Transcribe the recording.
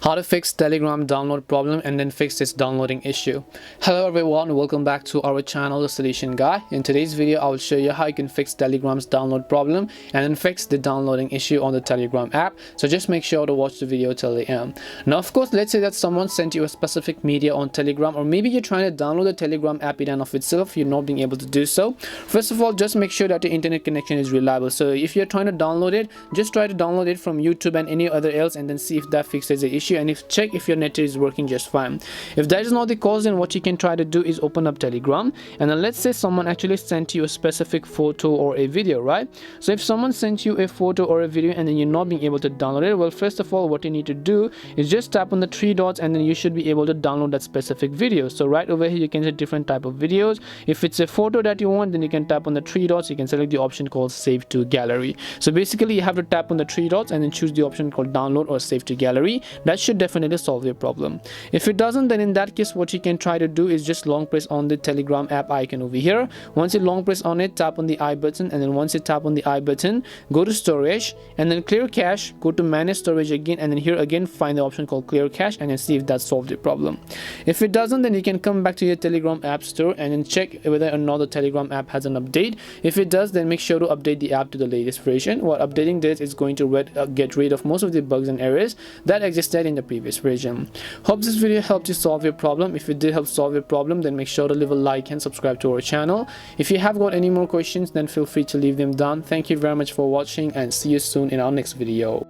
How to fix Telegram download problem and then fix this downloading issue. Hello everyone, welcome back to our channel, The Solution Guy. In today's video I will show you how you can fix Telegram's download problem and then fix the downloading issue on the Telegram app. So just make sure to watch the video till the end. Now of course, let's say that someone sent you a specific media on Telegram, or maybe you're trying to download the Telegram app in and of itself, you're not being able to do so. First of all, just make sure that your internet connection is reliable. So if you're trying to download it, just try to download it from YouTube and any other else, and then see if that fixes the issue, and check if your net is working just fine. If that is not the cause, then what you can try to do is open up Telegram, and then let's say someone actually sent you a specific photo or a video, right? So if someone sent you a photo or a video and then you're not being able to download it, well, first of all, what you need to do is just tap on the three dots and then you should be able to download that specific video. So right over here you can see different type of videos. If it's a photo that you want, then you can tap on the three dots. You can select the option called save to gallery. So basically you have to tap on the three dots and then choose the option called download or save to gallery. That should definitely solve your problem. If it doesn't, then in that case what you can try to do is just long press on the Telegram app icon over here. Once you long press on it, tap on the I button, and then once you tap on the I button, go to storage and then clear cache, go to manage storage again, and then here again find the option called clear cache and then see if that solved your problem. If it doesn't, then you can come back to your Telegram app store and then check whether or not the Telegram app has an update. If it does, then make sure to update the app to the latest version. What updating this is going to get rid of most of the bugs and errors that existed in the previous version. Hope this video helped you solve your problem. If it did help solve your problem, then make sure to leave a like and subscribe to our channel. If you have got any more questions, then feel free to leave them down. Thank you very much for watching and see you soon in our next video.